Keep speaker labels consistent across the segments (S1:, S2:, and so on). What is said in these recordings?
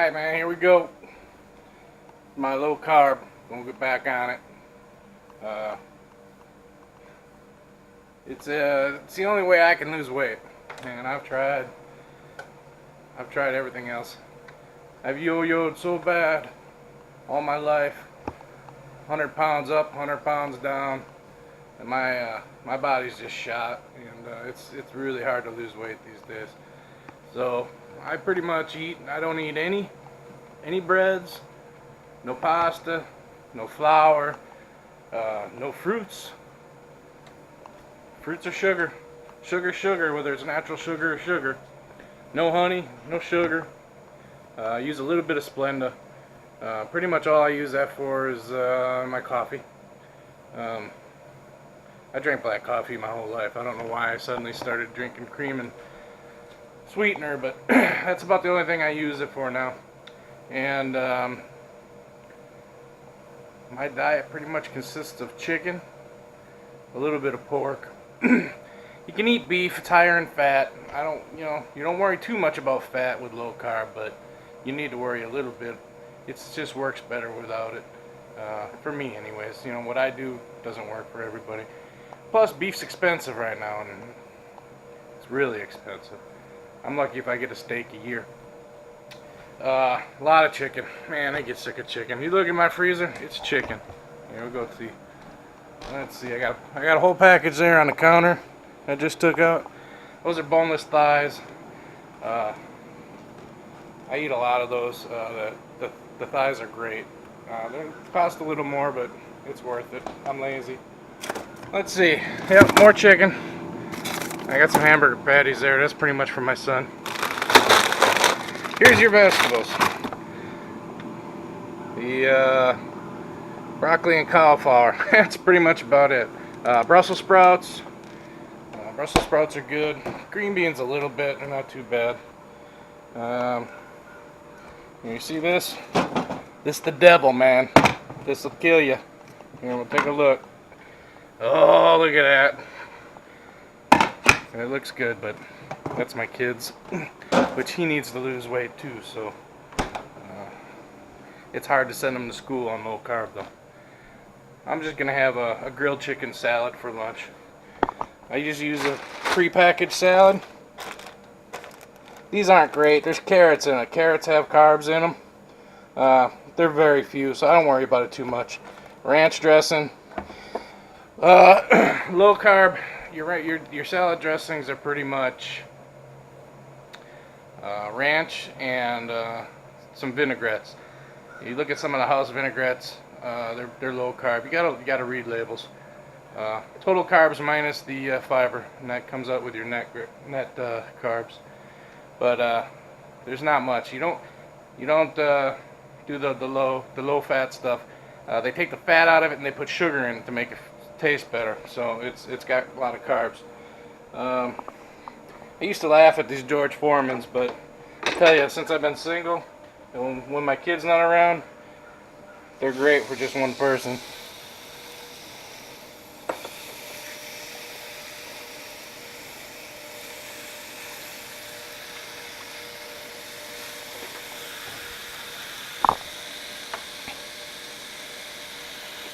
S1: Alright, man, here we go. My low carb. Gonna get back on it. It's the only way I can lose weight. And I've tried everything else. I've yo-yoed so bad all my life. 100 pounds up, 100 pounds down. And my body's just shot. And it's really hard to lose weight these days. So I pretty much I don't eat any breads, no pasta, no flour, no fruits. Fruits are sugar. Sugar, whether it's natural sugar or sugar. No honey, no sugar. I use a little bit of Splenda. Pretty much all I use that for is my coffee. I drank black coffee my whole life. I don't know why I suddenly started drinking cream and sweetener, but that's about the only thing I use it for now. And my diet pretty much consists of chicken, a little bit of pork. You can eat beef, it's higher in fat. You don't worry too much about fat with low carb, but you need to worry a little bit. It just works better without it. For me anyways. What I do doesn't work for everybody. Plus beef's expensive right now, and it's really expensive. I'm lucky if I get a steak a year. A lot of chicken. Man, I get sick of chicken. You look at my freezer, it's chicken. Here we go. See. Let's see. I got a whole package there on the counter. I just took out. Those are boneless thighs. I eat a lot of those. The thighs are great. They cost a little more, but it's worth it. I'm lazy. Let's see. Yep, more chicken. I got some hamburger patties there. That's pretty much for my son. Here's your vegetables. The broccoli and cauliflower. That's pretty much about it. Brussels sprouts. Brussels sprouts are good. Green beans a little bit. They're not too bad. You see this? This is the devil, man. This will kill you. Here, we'll take a look. Oh, look at that. It looks good, but that's my kid's, which he needs to lose weight too, so it's hard to send him to school on low carb though. I'm just gonna have a grilled chicken salad for lunch. I just use a pre-packaged salad. These aren't great. There's carrots in it. Carrots have carbs in them. They're very few, so I don't worry about it too much. Ranch dressing. Low carb. You're right. Your salad dressings are pretty much ranch and some vinaigrettes. You look at some of the house vinaigrettes. They're low carb. You gotta read labels. Total carbs minus the fiber, and that comes out with your net carbs. But there's not much. You don't do the low fat stuff. They take the fat out of it and they put sugar in it to make it taste better. So it's got a lot of carbs. I used to laugh at these George Foremans, but I tell you, since I've been single, and when my kid's not around, they're great for just one person.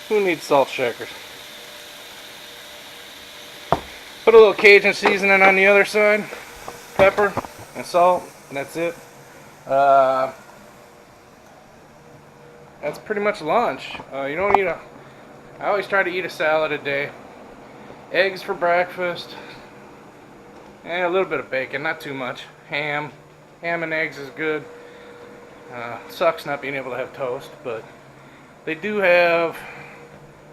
S1: Who needs salt shakers? Put a little Cajun seasoning on the other side, pepper and salt, and that's it. That's pretty much lunch. You don't eat I always try to eat a salad a day. Eggs for breakfast, and a little bit of bacon, not too much. Ham and eggs is good. Sucks not being able to have toast, but they do have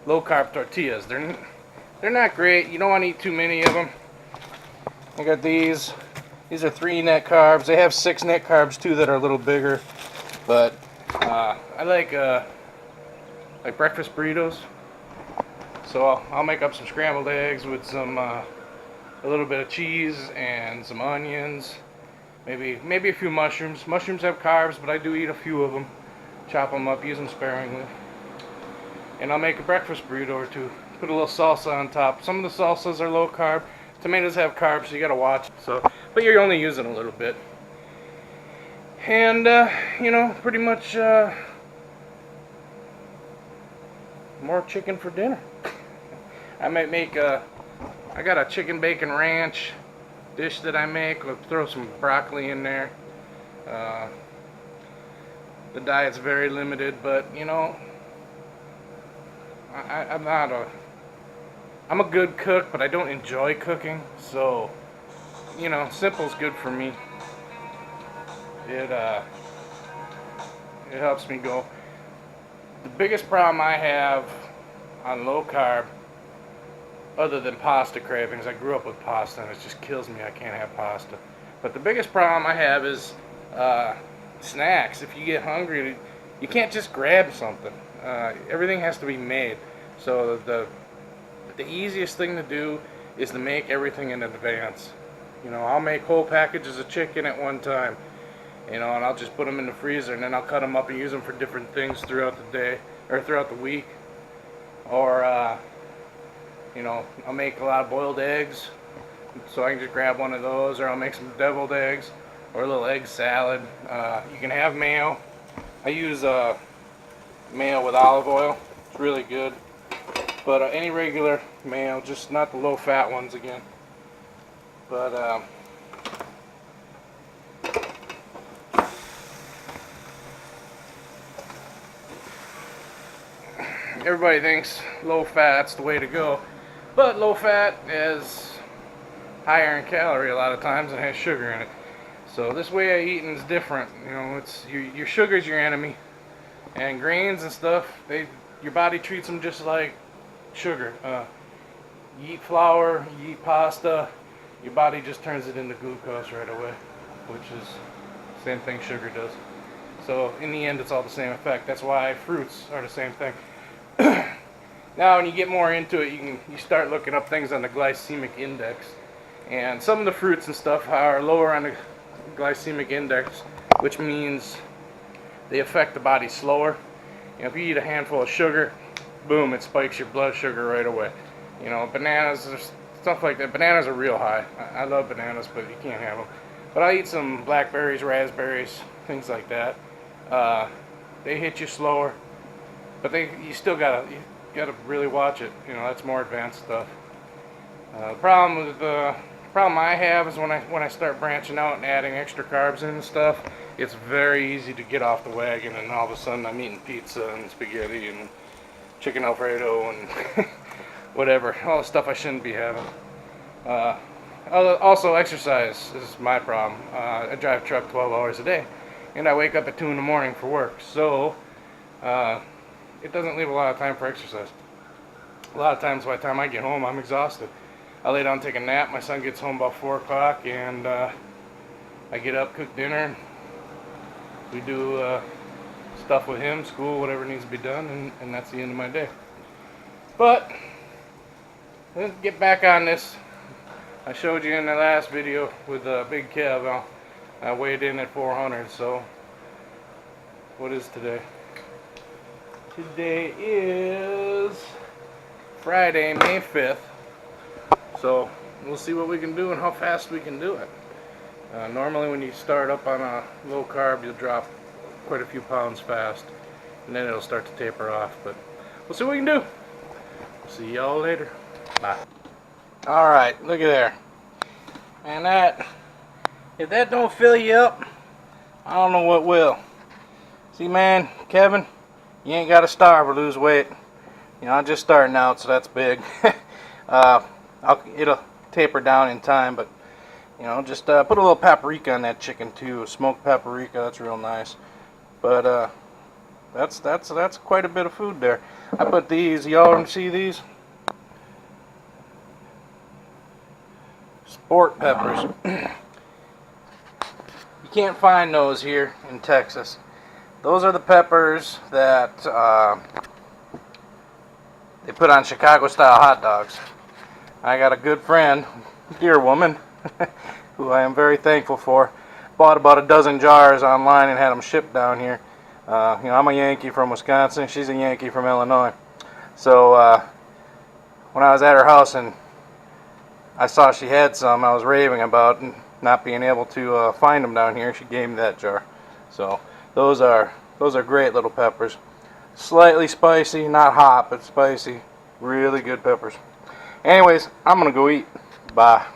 S1: low carb tortillas. They're not great. You don't want to eat too many of them. I got these. These are 3 net carbs. They have 6 net carbs too that are a little bigger. But I like breakfast burritos. So I'll make up some scrambled eggs with some a little bit of cheese and some onions. Maybe a few mushrooms. Mushrooms have carbs, but I do eat a few of them. Chop them up, use them sparingly. And I'll make a breakfast burrito or two. Put a little salsa on top. Some of the salsas are low carb. Tomatoes have carbs, so you gotta watch. But you're only using a little bit. And, you know, pretty much more chicken for dinner. I might make I got a chicken bacon ranch dish that I make. I'll throw some broccoli in there. The diet's very limited, but, you know, I'm a good cook, but I don't enjoy cooking, so, you know, simple's good for me. It helps me go. The biggest problem I have on low carb, other than pasta cravings, I grew up with pasta and it just kills me. I can't have pasta. But the biggest problem I have is snacks. If you get hungry, you can't just grab something. Everything has to be made. So the easiest thing to do is to make everything in advance. You know, I'll make whole packages of chicken at one time. You know, and I'll just put them in the freezer, and then I'll cut them up and use them for different things throughout the day or throughout the week. Or you know, I'll make a lot of boiled eggs, so I can just grab one of those, or I'll make some deviled eggs or a little egg salad. You can have mayo. I use mayo with olive oil. It's really good. But any regular mayo, just not the low-fat ones again. But everybody thinks low-fat's the way to go. But low-fat is higher in calorie a lot of times and has sugar in it. So this way of eating is different. You know, it's your sugar's your enemy, and grains and stuff, your body treats them just like sugar. You eat flour, you eat pasta, your body just turns it into glucose right away, which is the same thing sugar does. So in the end, it's all the same effect. That's why fruits are the same thing. Now, when you get more into it, you start looking up things on the glycemic index, and some of the fruits and stuff are lower on the glycemic index, which means they affect the body slower. You know, if you eat a handful of sugar, boom, it spikes your blood sugar right away. You know, bananas, stuff like that. Bananas are real high. I love bananas, but you can't have them. But I eat some blackberries, raspberries, things like that. They hit you slower, but you still gotta really watch it. You know, that's more advanced stuff. The problem I have is when I start branching out and adding extra carbs in and stuff, it's very easy to get off the wagon, and all of a sudden I'm eating pizza and spaghetti and chicken Alfredo and whatever, all the stuff I shouldn't be having. Also, exercise is my problem. I drive truck 12 hours a day, and I wake up at 2 in the morning for work, so it doesn't leave a lot of time for exercise. A lot of times by the time I get home, I'm exhausted. I lay down and take a nap. My son gets home about 4 o'clock, and I get up, cook dinner. We do stuff with him, school, whatever needs to be done, and that's the end of my day. But let's get back on this. I showed you in the last video with Big Kev. I weighed in at 400, so what is today? Today is Friday, May 5th. So we'll see what we can do and how fast we can do it. Normally when you start up on a low carb, you'll drop quite a few pounds fast, and then it'll start to taper off. But we'll see what we can do. See y'all later. Bye. Alright, look at there. And if that don't fill you up, I don't know what will. See, man, Kevin, you ain't got to starve or lose weight. You know, I'm just starting out, so that's big. It'll taper down in time, but you know, just put a little paprika on that chicken too. Smoked paprika, that's real nice. But that's quite a bit of food there. I put these. Y'all see these? Sport peppers. You can't find those here in Texas. Those are the peppers that they put on Chicago-style hot dogs. I got a good friend, dear woman, who I am very thankful for. Bought about a dozen jars online and had them shipped down here. You know, I'm a Yankee from Wisconsin. She's a Yankee from Illinois. So when I was at her house and I saw she had some, I was raving about not being able to find them down here. She gave me that jar. So those are great little peppers. Slightly spicy, not hot, but spicy. Really good peppers. Anyways, I'm gonna go eat. Bye.